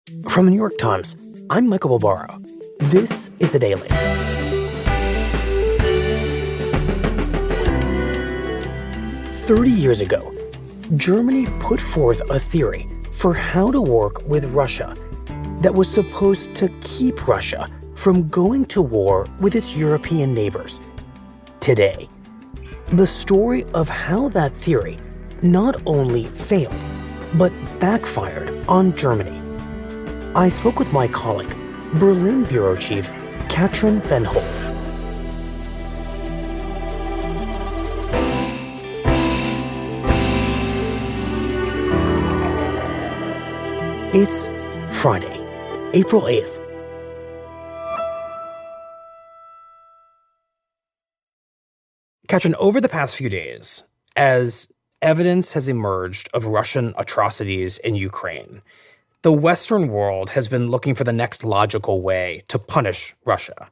From the New York Times, I'm Michael Barbaro. This is The Daily. "30 years ago, Germany put forth a theory for how to work with Russia that was supposed to keep Russia from going to war with its European neighbors. Today, the story of how that theory not only failed, but backfired on Germany. I spoke with my colleague, Berlin Bureau Chief Katrin Benhold. It's Friday, April 8th. Katrin, over the past few days, as evidence has emerged of Russian atrocities in Ukraine, the Western world has been looking for the next logical way to punish Russia.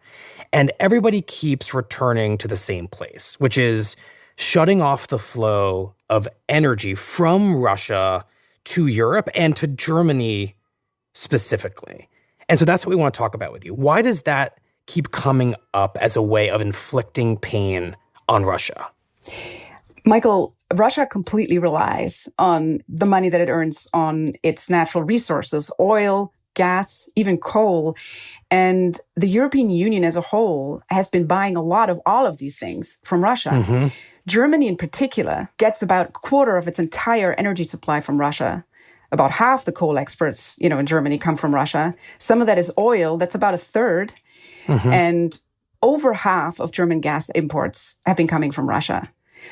And everybody keeps returning to the same place, which is shutting off the flow of energy from Russia to Europe and to Germany specifically. And so that's what we want to talk about with you. Why does that keep coming up as a way of inflicting pain on Russia? Michael, Russia completely relies on the money that it earns on its natural resources, oil, gas, even coal. And the European Union as a whole has been buying a lot of all of these things from Russia. Mm-hmm. Germany in particular gets about a quarter of its entire energy supply from Russia. About half the coal exports, in Germany come from Russia. Some of that is oil. That's about a third. Mm-hmm. And over half of German gas imports have been coming from Russia.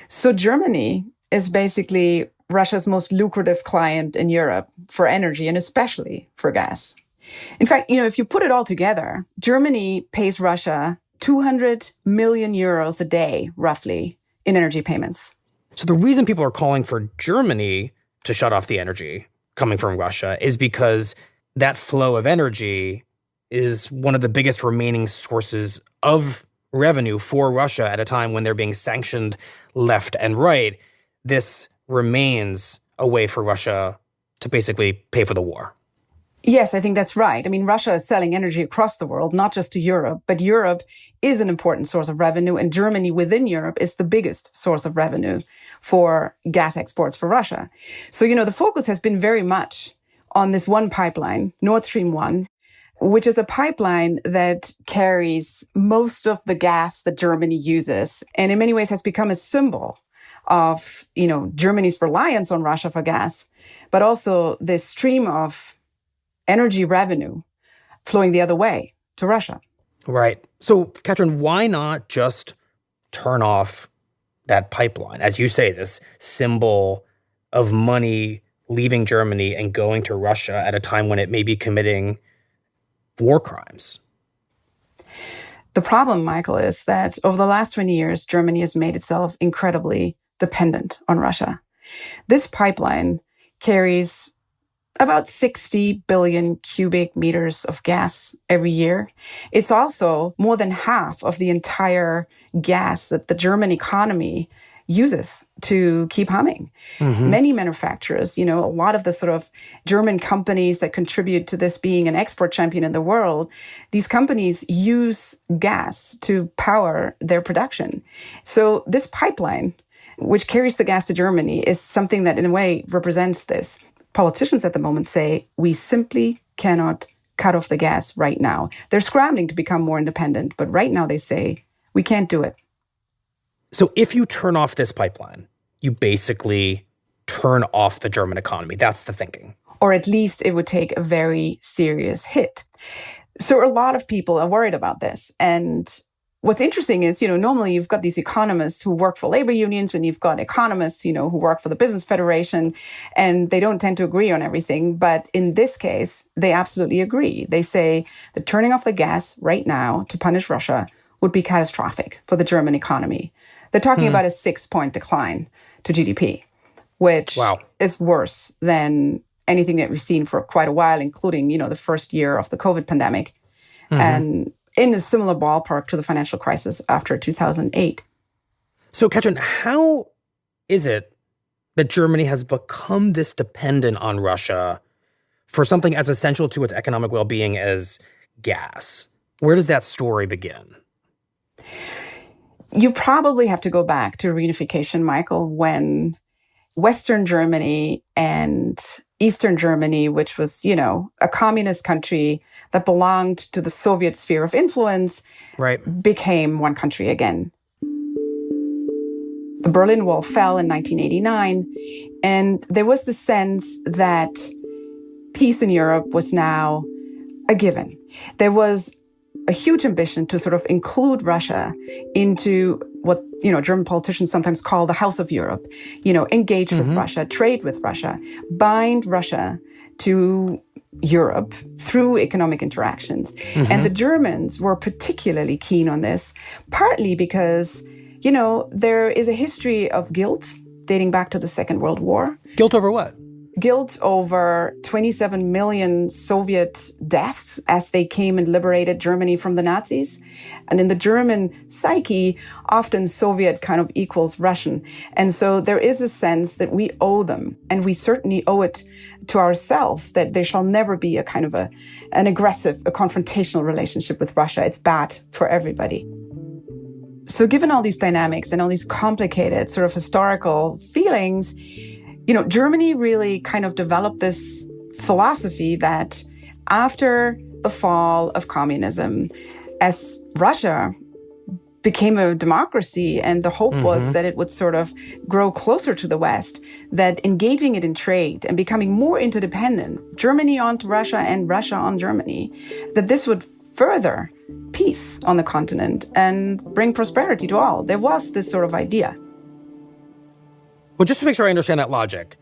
So Germany is basically Russia's most lucrative client in Europe for energy and especially for gas. In fact, if you put it all together, Germany pays Russia 200 million euros a day, roughly, in energy payments. So the reason people are calling for Germany to shut off the energy coming from Russia is because that flow of energy is one of the biggest remaining sources of revenue for Russia at a time when they're being sanctioned left and right. This remains a way for Russia to basically pay for the war. Yes, I think that's right. I mean, Russia is selling energy across the world, not just to Europe, but Europe is an important source of revenue, and Germany within Europe is the biggest source of revenue for gas exports for Russia. So, the focus has been very much on this one pipeline, Nord Stream 1, which is a pipeline that carries most of the gas that Germany uses, and in many ways has become a symbol of, Germany's reliance on Russia for gas, but also this stream of energy revenue flowing the other way to Russia. Right. So, Katrin, why not just turn off that pipeline? As you say, this symbol of money leaving Germany and going to Russia at a time when it may be committing war crimes. The problem, Michael, is that over the last 20 years, Germany has made itself incredibly dependent on Russia. This pipeline carries about 60 billion cubic meters of gas every year. It's also more than half of the entire gas that the German economy uses to keep humming. Mm-hmm. Many manufacturers, a lot of the sort of German companies that contribute to this being an export champion in the world, these companies use gas to power their production. So this pipeline, which carries the gas to Germany, is something that in a way represents this. Politicians at the moment say, we simply cannot cut off the gas right now. They're scrambling to become more independent, but right now they say, we can't do it. So if you turn off this pipeline, you basically turn off the German economy. That's the thinking. Or at least it would take a very serious hit. So a lot of people are worried about this. And what's interesting is, normally you've got these economists who work for labor unions and you've got economists, who work for the Business Federation, and they don't tend to agree on everything. But in this case, they absolutely agree. They say that turning off the gas right now to punish Russia would be catastrophic for the German economy. They're talking about a 6-point decline to GDP, which is worse than anything that we've seen for quite a while, including, the first year of the COVID pandemic. Mm-hmm. And in a similar ballpark to the financial crisis after 2008. So, Katrin, how is it that Germany has become this dependent on Russia for something as essential to its economic well-being as gas. Where does that story begin? You probably have to go back to reunification, Michael, when Western Germany and Eastern Germany, which was, a communist country that belonged to the Soviet sphere of influence, became one country again. The Berlin Wall fell in 1989, and there was the sense that peace in Europe was now a given. There was a huge ambition to sort of include Russia into what, German politicians sometimes call the House of Europe, engage with Russia, trade with Russia, bind Russia to Europe through economic interactions. And the Germans were particularly keen on this, partly because, there is a history of guilt dating back to the Second World War. Guilt over what? Guilt over 27 million Soviet deaths as they came and liberated Germany from the Nazis. And in the German psyche, often Soviet kind of equals Russian. And so there is a sense that we owe them, and we certainly owe it to ourselves, that there shall never be a kind of an aggressive, a confrontational relationship with Russia. It's bad for everybody. So given all these dynamics and all these complicated sort of historical feelings, Germany really kind of developed this philosophy that after the fall of communism, as Russia became a democracy, and the hope was that it would sort of grow closer to the West, that engaging it in trade and becoming more interdependent, Germany onto Russia and Russia on Germany, that this would further peace on the continent and bring prosperity to all. There was this sort of idea. Well, just to make sure I understand that logic,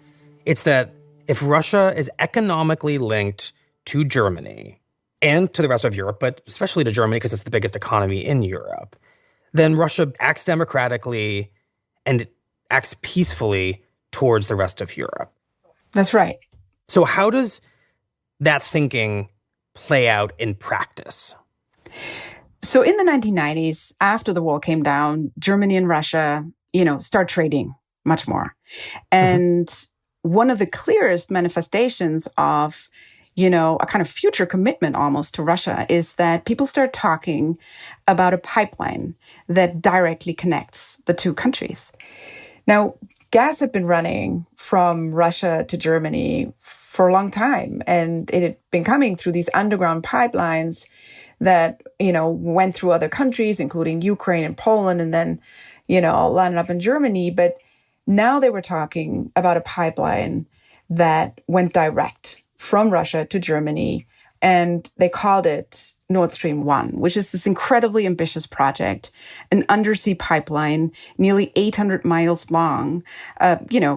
it's that if Russia is economically linked to Germany and to the rest of Europe, but especially to Germany because it's the biggest economy in Europe, then Russia acts democratically and acts peacefully towards the rest of Europe. That's right. So how does that thinking play out in practice? So in the 1990s, after the wall came down, Germany and Russia, start trading much more. And one of the clearest manifestations of, a kind of future commitment almost to Russia is that people start talking about a pipeline that directly connects the two countries. Now, gas had been running from Russia to Germany for a long time, and it had been coming through these underground pipelines that, went through other countries, including Ukraine and Poland, and then, landed up in Germany. But now they were talking about a pipeline that went direct from Russia to Germany, and they called it Nord Stream 1, which is this incredibly ambitious project, an undersea pipeline, nearly 800 miles long,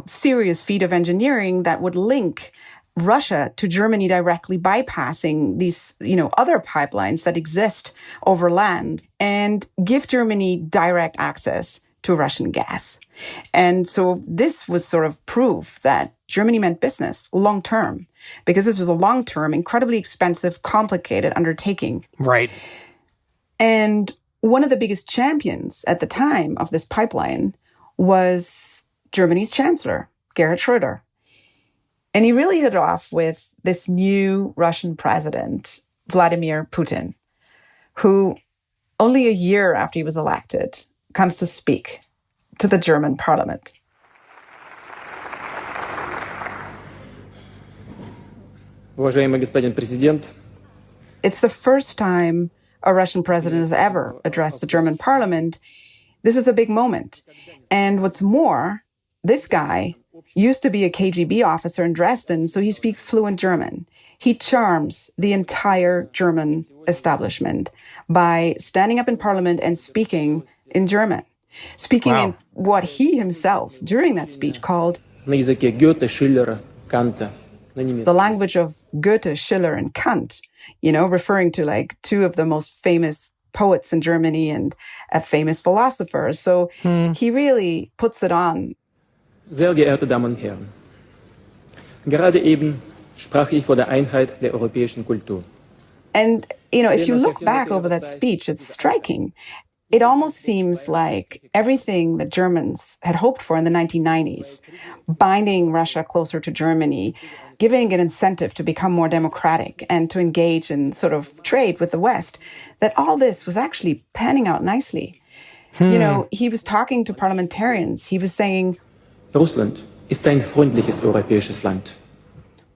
serious feat of engineering that would link Russia to Germany directly, bypassing these, other pipelines that exist over land, and give Germany direct access to Russian gas. And so this was sort of proof that Germany meant business long-term, because this was a long-term, incredibly expensive, complicated undertaking. Right. And one of the biggest champions at the time of this pipeline was Germany's chancellor, Gerhard Schröder. And he really hit it off with this new Russian president, Vladimir Putin, who only a year after he was elected comes to speak to the German parliament. Уважаемый господин президент. It's the first time a Russian president has ever addressed the German parliament. This is a big moment. And what's more, this guy used to be a KGB officer in Dresden, so he speaks fluent German. He charms the entire German establishment by standing up in parliament and speaking in German. Speaking in what he himself, during that speech, called На языке Гёте, Шиллера, Канта, на немецком. The language of Goethe, Schiller, and Kant, referring to like two of the most famous poets in Germany and a famous philosopher. So he really puts it on. Sehr geehrte Damen und Herren, gerade eben sprach ich vor der Einheit der europäischen Kultur. And, if you look back over that speech, it's striking. It almost seems like everything that Germans had hoped for in the 1990s, binding Russia closer to Germany, giving an incentive to become more democratic and to engage in sort of trade with the West, that all this was actually panning out nicely. You know, he was talking to parliamentarians. He was saying, Russland ist ein freundliches europäisches Land.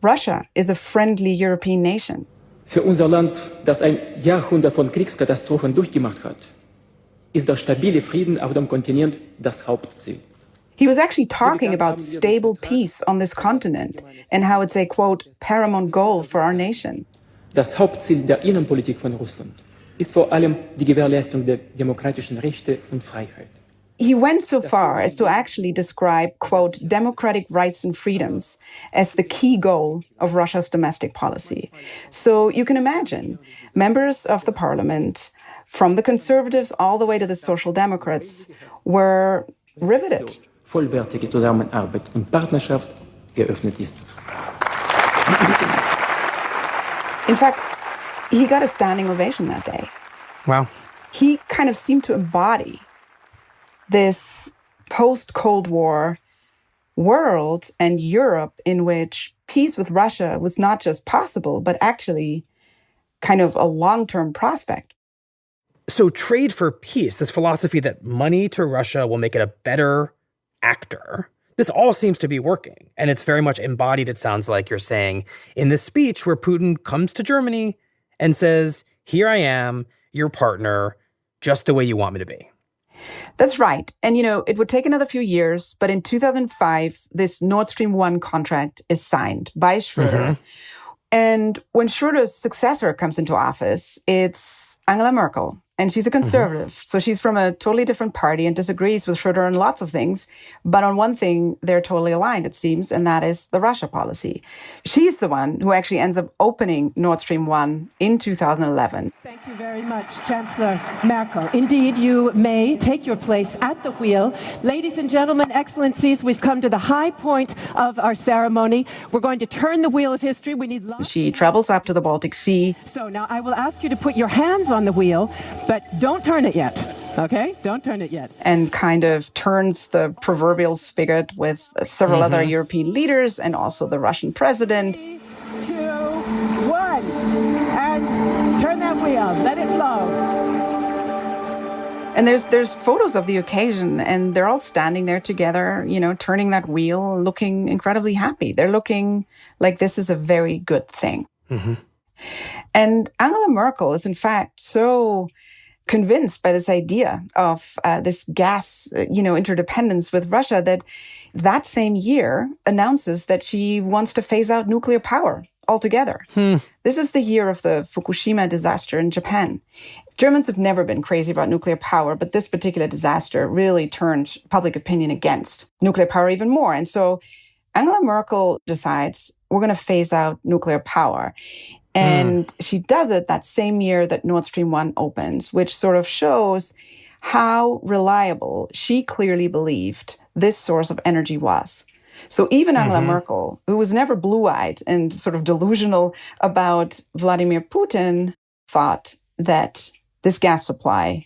Russia is a friendly European nation. Für unser Land, das ein Jahrhundert von Kriegskatastrophen durchgemacht hat, ist der stabile Frieden auf dem Kontinent das Hauptziel. He was actually talking about stable peace on this continent and how it's a, quote, paramount goal for our nation. Das Hauptziel der Innenpolitik von Russland ist vor allem die Gewährleistung der demokratischen Rechte und Freiheit. He went so far as to actually describe, quote, democratic rights and freedoms as the key goal of Russia's domestic policy. So you can imagine members of the parliament, from the conservatives all the way to the social democrats, were riveted. Vollwertige Zusammenarbeit und Partnerschaft geöffnet ist. In fact, he got a standing ovation that day. Wow. He kind of seemed to embody this post-Cold War world and Europe in which peace with Russia was not just possible, but actually kind of a long-term prospect. So trade for peace, this philosophy that money to Russia will make it a better actor, this all seems to be working. And it's very much embodied, it sounds like you're saying, in this speech where Putin comes to Germany and says, here I am, your partner, just the way you want me to be. That's right. And, you know, it would take another few years, but in 2005, this Nord Stream 1 contract is signed by Schröder. And when Schröder's successor comes into office, it's Angela Merkel. And she's a conservative. So she's from a totally different party and disagrees with Schröder on lots of things. But on one thing, they're totally aligned, it seems, and that is the Russia policy. She's the one who actually ends up opening Nord Stream 1 in 2011. Thank you very much, Chancellor Merkel. Indeed, you may take your place at the wheel. Ladies and gentlemen, excellencies, we've come to the high point of our ceremony. We're going to turn the wheel of history. We need love. She travels up to the Baltic Sea. So now I will ask you to put your hands on the wheel, but don't turn it yet, okay? Don't turn it yet. And kind of turns the proverbial spigot with several other European leaders and also the Russian president. 3, 2, 1, and turn that wheel. Let it flow. And there's photos of the occasion, and they're all standing there together, you know, turning that wheel, looking incredibly happy. They're looking like this is a very good thing. And Angela Merkel is, in fact, so convinced by this idea of this gas, interdependence with Russia that same year announces that she wants to phase out nuclear power altogether. This is the year of the Fukushima disaster in Japan. Germans have never been crazy about nuclear power, but this particular disaster really turned public opinion against nuclear power even more. And so Angela Merkel decides we're going to phase out nuclear power. And she does it that same year that Nord Stream 1 opens, which sort of shows how reliable she clearly believed this source of energy was. So even Angela Merkel, who was never blue-eyed and sort of delusional about Vladimir Putin, thought that this gas supply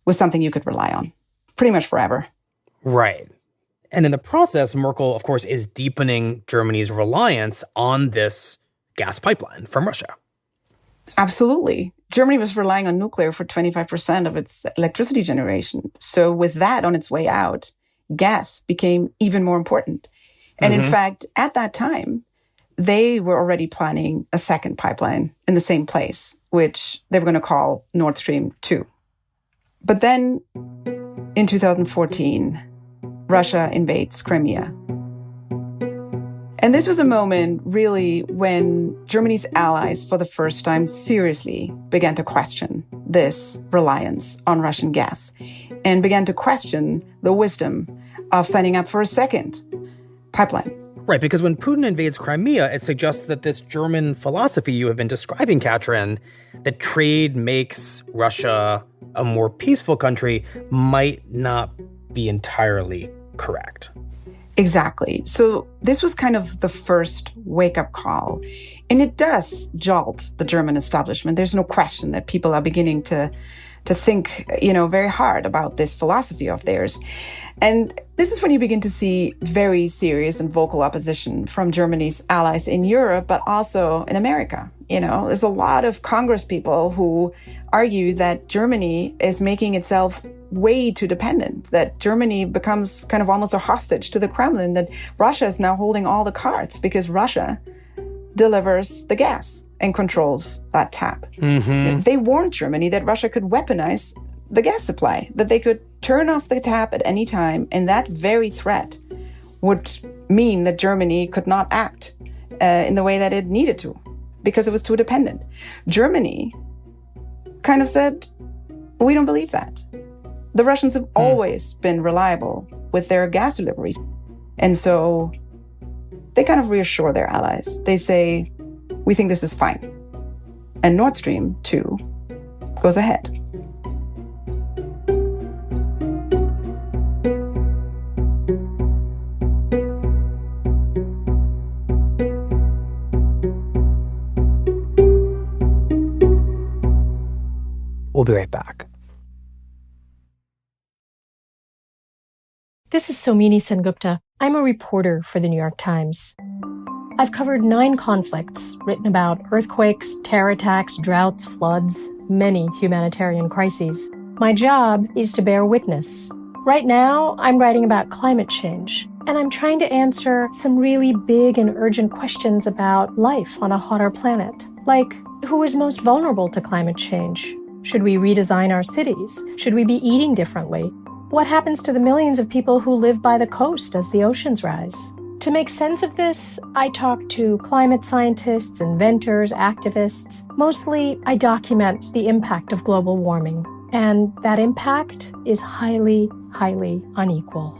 was something you could rely on pretty much forever. Right. And in the process, Merkel, of course, is deepening Germany's reliance on this gas pipeline from Russia. Absolutely. Germany was relying on nuclear for 25% of its electricity generation. So with that on its way out, gas became even more important. And in fact, at that time, they were already planning a second pipeline in the same place, which they were going to call Nord Stream 2. But then in 2014, Russia invades Crimea. And this was a moment, really, when Germany's allies, for the first time, seriously began to question this reliance on Russian gas and began to question the wisdom of signing up for a second pipeline. Right, because when Putin invades Crimea, it suggests that this German philosophy you have been describing, Katrin, that trade makes Russia a more peaceful country, might not be entirely correct. Exactly. So this was kind of the first wake-up call. And it does jolt the German establishment. There's no question that people are beginning to think, very hard about this philosophy of theirs. And this is when you begin to see very serious and vocal opposition from Germany's allies in Europe, but also in America. There's a lot of Congress people who argue that Germany is making itself way too dependent, that Germany becomes kind of almost a hostage to the Kremlin, that Russia is now holding all the cards because Russia delivers the gas and controls that tap. Mm-hmm. They warned Germany that Russia could weaponize the gas supply, that they could turn off the tap at any time, and that very threat would mean that Germany could not act in the way that it needed to, because it was too dependent. Germany kind of said, we don't believe that. The Russians have always been reliable with their gas deliveries. And so they kind of reassure their allies. They say, we think this is fine. And Nord Stream 2 goes ahead. We'll be right back. This is Somini Sengupta. I'm a reporter for the New York Times. I've covered 9 conflicts, written about earthquakes, terror attacks, droughts, floods, many humanitarian crises. My job is to bear witness. Right now, I'm writing about climate change, and I'm trying to answer some really big and urgent questions about life on a hotter planet. Like, who is most vulnerable to climate change? Should we redesign our cities? Should we be eating differently? What happens to the millions of people who live by the coast as the oceans rise? To make sense of this, I talk to climate scientists, inventors, activists. Mostly, I document the impact of global warming. And that impact is highly, highly unequal.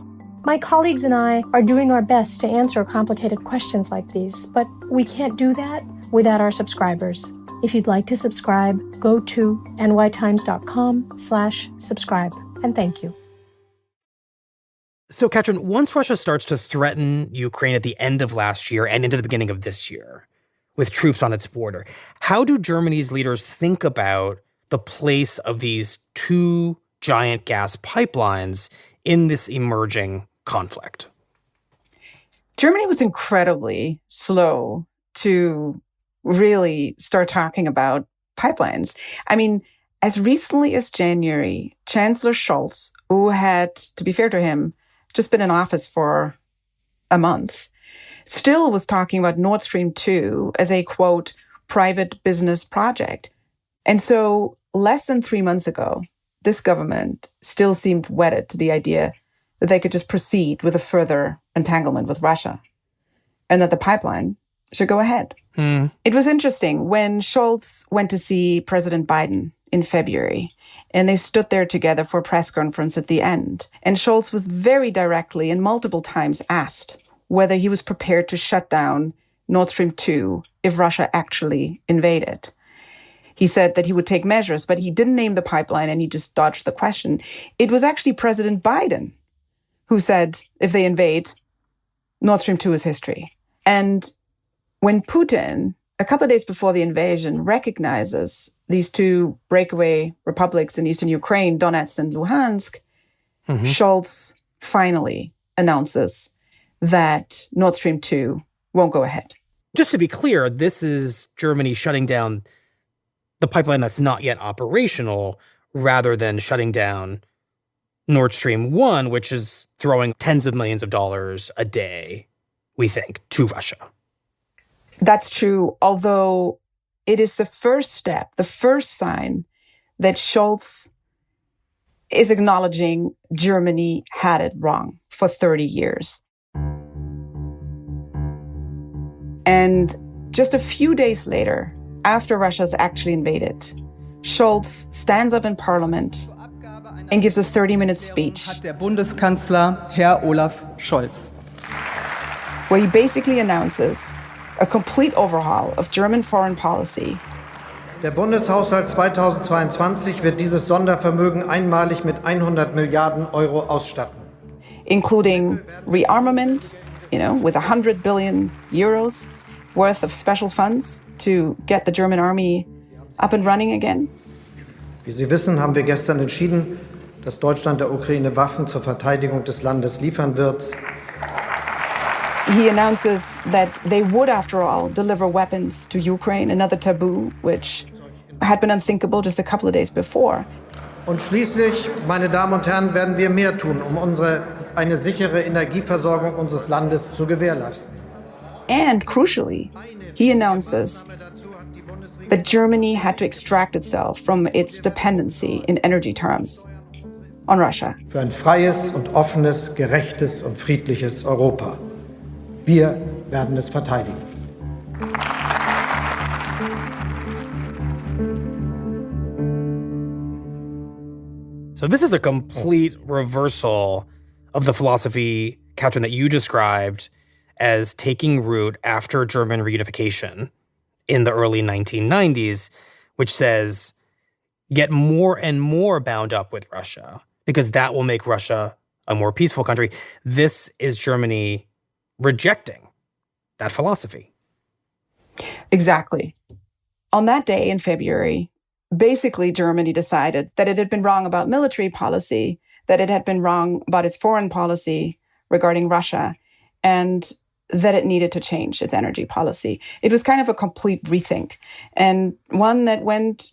My colleagues and I are doing our best to answer complicated questions like these, but we can't do that without our subscribers. If you'd like to subscribe, go to nytimes.com/subscribe. And thank you. So, Katrin, once Russia starts to threaten Ukraine at the end of last year and into the beginning of this year with troops on its border, how do Germany's leaders think about the place of these 2 giant gas pipelines in this emerging conflict? Germany was incredibly slow to really start talking about pipelines. I mean, as recently as January, Chancellor Scholz, who had, to be fair to him, just been in office for a month, still was talking about Nord Stream 2 as a, quote, private business project. And so less than 3 months ago, this government still seemed wedded to the idea that they could just proceed with a further entanglement with Russia and that the pipeline should go ahead. It was interesting when Scholz went to see President Biden in February, and they stood there together for a press conference at the end. And Scholz was very directly and multiple times asked whether he was prepared to shut down Nord Stream 2 if Russia actually invaded. He said that he would take measures, but he didn't name the pipeline and he just dodged the question. It was actually President Biden who said, if they invade, Nord Stream 2 is history. And when Putin, a couple of days before the invasion, recognizes these 2 breakaway republics in eastern Ukraine, Donetsk and Luhansk, Scholz finally announces that Nord Stream 2 won't go ahead. Just to be clear, this is Germany shutting down the pipeline that's not yet operational, rather than shutting down Nord Stream 1, which is throwing tens of millions of dollars a day, we think, to Russia. That's true, although it is the first step, the first sign that Scholz is acknowledging Germany had it wrong for 30 years. And just a few days later, after Russia's actually invaded, Scholz stands up in parliament and gives a 30-minute speech Hat der Bundeskanzler Herr Olaf Scholz, where he basically announces a complete overhaul of German foreign policy. Der Bundeshaushalt 2022 wird dieses Sondervermögen einmalig mit 100 Milliarden Euro ausstatten. including rearmament, with 100 billion euros worth of special funds to get the German army up and running again. Wie Sie wissen, haben wir gestern entschieden, dass Deutschland der Ukraine Waffen zur Verteidigung des Landes liefern wird. He announces that they would, after all, deliver weapons to Ukraine, another taboo, which had been unthinkable just a couple of days before. Und schließlich, meine Damen und Herren, werden wir mehr tun, um eine sichere Energieversorgung unseres Landes zu gewährleisten. And crucially, he announces that Germany had to extract itself from its dependency in energy terms on Russia. Für ein freies und offenes, gerechtes und friedliches Europa. Wir werden es verteidigen. So this is a complete reversal of the philosophy, Katrin, that you described as taking root after German reunification in the early 1990s, which says get more and more bound up with Russia because that will make Russia a more peaceful country. This is Germany rejecting that philosophy. Exactly. On that day in February, basically Germany decided that it had been wrong about military policy, that it had been wrong about its foreign policy regarding Russia, and that it needed to change its energy policy. It was kind of a complete rethink, and one that went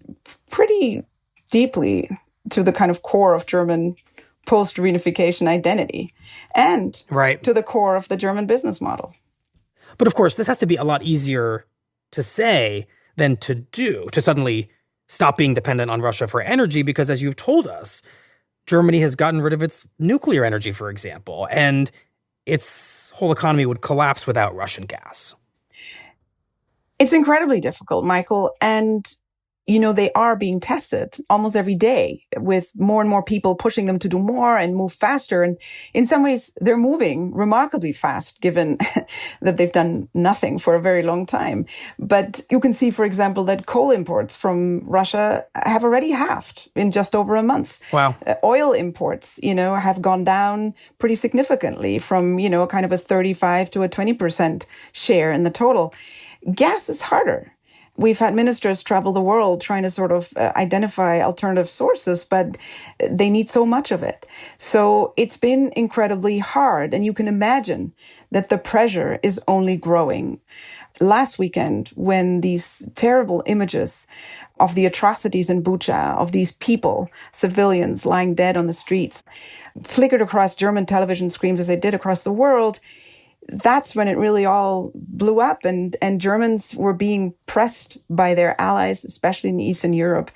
pretty deeply to the kind of core of German post-reunification identity and to the core of the German business model. But of course, this has to be a lot easier to say than to do, to suddenly stop being dependent on Russia for energy, because as you've told us, Germany has gotten rid of its nuclear energy, for example, and its whole economy would collapse without Russian gas. It's incredibly difficult, Michael, and they are being tested almost every day with more and more people pushing them to do more and move faster. And in some ways, they're moving remarkably fast, given that they've done nothing for a very long time. But you can see, for example, that coal imports from Russia have already halved in just over a month. Wow. Oil imports, have gone down pretty significantly from, kind of a 35 to a 20% share in the total. Gas is harder. We've had ministers travel the world trying to sort of identify alternative sources, but they need so much of it. So it's been incredibly hard. And you can imagine that the pressure is only growing. Last weekend, when these terrible images of the atrocities in Bucha, of these people, civilians lying dead on the streets, flickered across German television screens as they did across the world, that's when it really all blew up, and Germans were being pressed by their allies, especially in Eastern Europe,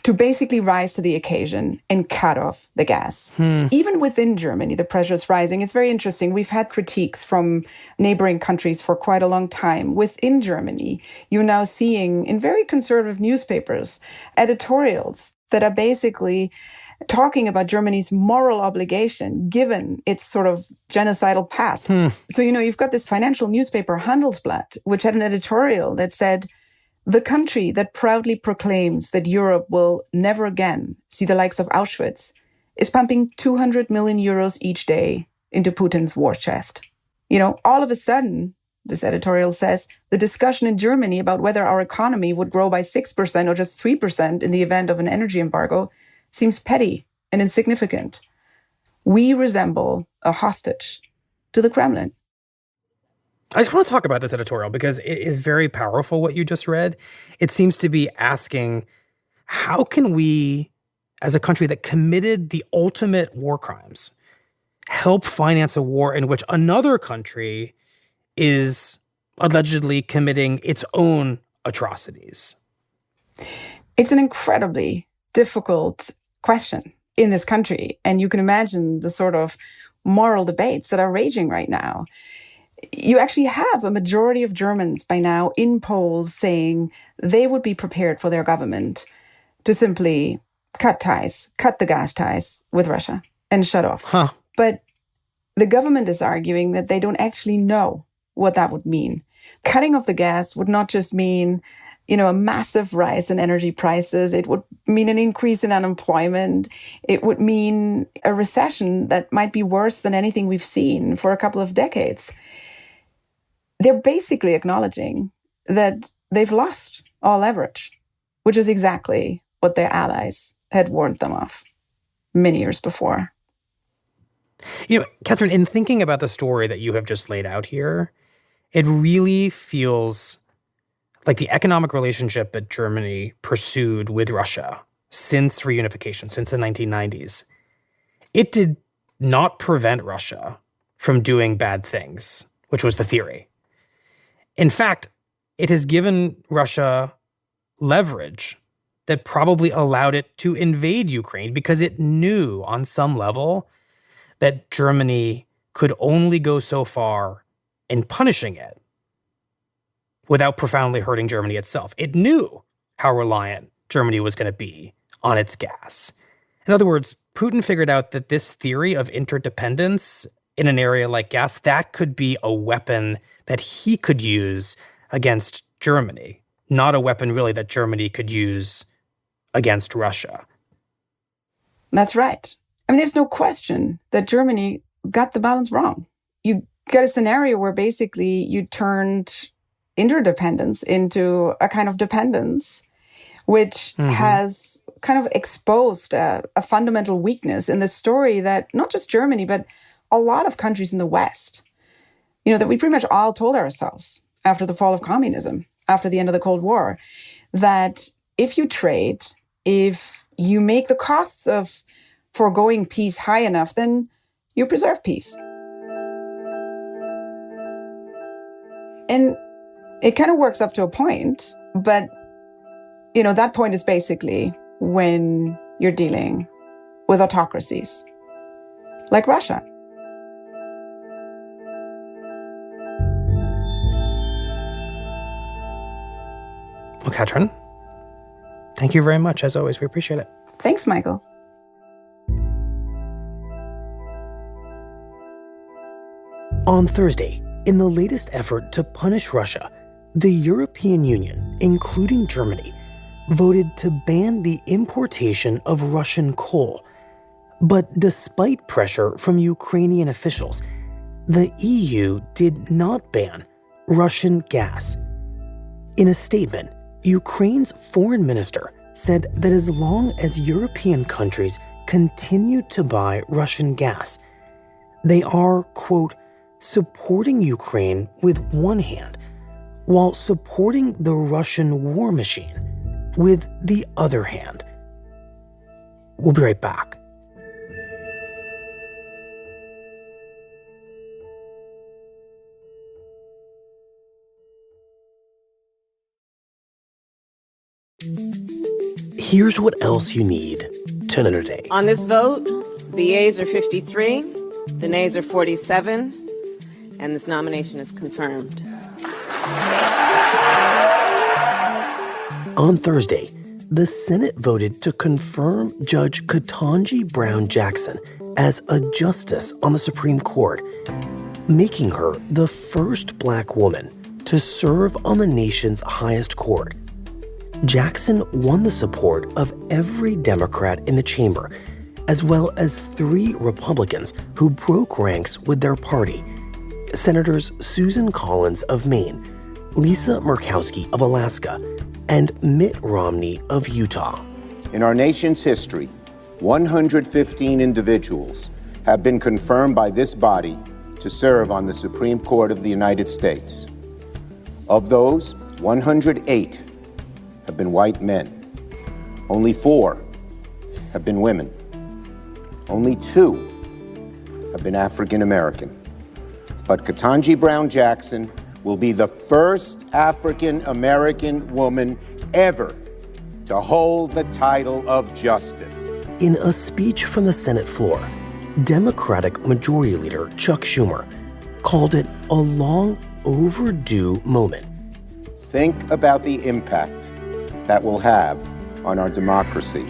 to basically rise to the occasion and cut off the gas. Even within Germany, the pressure is rising. It's very interesting. We've had critiques from neighboring countries for quite a long time. Within Germany, you're now seeing in very conservative newspapers editorials that are basically talking about Germany's moral obligation, given its sort of genocidal past. So, you've got this financial newspaper, Handelsblatt, which had an editorial that said, the country that proudly proclaims that Europe will never again see the likes of Auschwitz is pumping 200 million euros each day into Putin's war chest. All of a sudden, this editorial says, the discussion in Germany about whether our economy would grow by 6% or just 3% in the event of an energy embargo seems petty and insignificant. We resemble a hostage to the Kremlin. I just want to talk about this editorial because it is very powerful what you just read. It seems to be asking, how can we, as a country that committed the ultimate war crimes, help finance a war in which another country is allegedly committing its own atrocities? It's an incredibly difficult question in this country. And you can imagine the sort of moral debates that are raging right now. You actually have a majority of Germans by now in polls saying they would be prepared for their government to simply cut the gas ties with Russia and shut off. But the government is arguing that they don't actually know what that would mean. Cutting off the gas would not just mean, a massive rise in energy prices. It would mean an increase in unemployment. It would mean a recession that might be worse than anything we've seen for a couple of decades. They're basically acknowledging that they've lost all leverage, which is exactly what their allies had warned them of many years before. Catherine, in thinking about the story that you have just laid out here, it really feels like the economic relationship that Germany pursued with Russia since reunification, since the 1990s, it did not prevent Russia from doing bad things, which was the theory. In fact, it has given Russia leverage that probably allowed it to invade Ukraine because it knew on some level that Germany could only go so far in punishing it without profoundly hurting Germany itself. It knew how reliant Germany was going to be on its gas. In other words, Putin figured out that this theory of interdependence in an area like gas, that could be a weapon that he could use against Germany, not a weapon really that Germany could use against Russia. That's right. I mean, there's no question that Germany got the balance wrong. You got a scenario where basically you turned interdependence into a kind of dependence, which has kind of exposed a fundamental weakness in the story that not just Germany, but a lot of countries in the West, that we pretty much all told ourselves after the fall of communism, after the end of the Cold War, that if you trade, if you make the costs of foregoing peace high enough, then you preserve peace. And it kind of works up to a point, but, that point is basically when you're dealing with autocracies like Russia. Well, Katrin, thank you very much. As always, we appreciate it. Thanks, Michael. On Thursday, in the latest effort to punish Russia, the European Union, including Germany, voted to ban the importation of Russian coal. But despite pressure from Ukrainian officials, the EU did not ban Russian gas. In a statement, Ukraine's foreign minister said that as long as European countries continue to buy Russian gas, they are, quote, supporting Ukraine with one hand while supporting the Russian war machine with the other hand. We'll be right back. Here's what else you need to know today. On this vote, the yeas are 53, the nays are 47, and this nomination is confirmed. On Thursday, the Senate voted to confirm Judge Ketanji Brown Jackson as a justice on the Supreme Court, making her the first Black woman to serve on the nation's highest court. Jackson won the support of every Democrat in the chamber, as well as 3 Republicans who broke ranks with their party. Senators Susan Collins of Maine, Lisa Murkowski of Alaska, and Mitt Romney of Utah. In our nation's history, 115 individuals have been confirmed by this body to serve on the Supreme Court of the United States. Of those, 108 have been white men. Only 4 have been women. Only 2 have been African American. But Ketanji Brown Jackson will be the first African American woman ever to hold the title of justice. In a speech from the Senate floor, Democratic Majority Leader Chuck Schumer called it a long overdue moment. Think about the impact that will have on our democracy.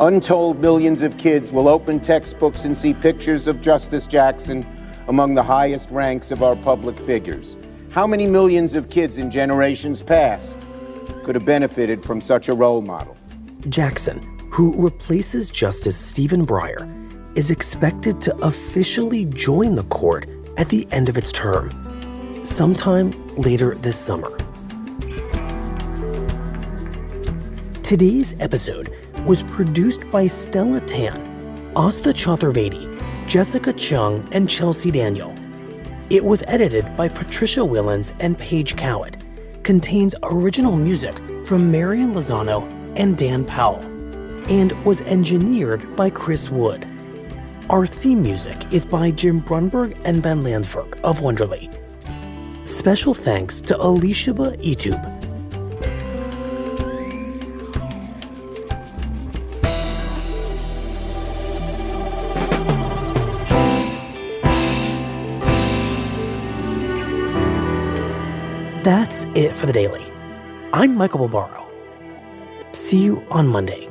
Untold millions of kids will open textbooks and see pictures of Justice Jackson among the highest ranks of our public figures. How many millions of kids in generations past could have benefited from such a role model. Jackson, who replaces Justice Stephen Breyer, is expected to officially join the court at the end of its term, sometime later this summer. Today's episode was produced by Stella Tan, Asta Chaturvedi, Jessica Chung, and Chelsea Daniel. It was edited by Patricia Willens and Paige Cowett, contains original music from Marion Lozano and Dan Powell, and was engineered by Chris Wood. Our theme music is by Jim Brunberg and Ben Landsberg of Wonderly. Special thanks to Elishaba Etube. That's it for the Daily. I'm Michael Barbaro. See you on Monday.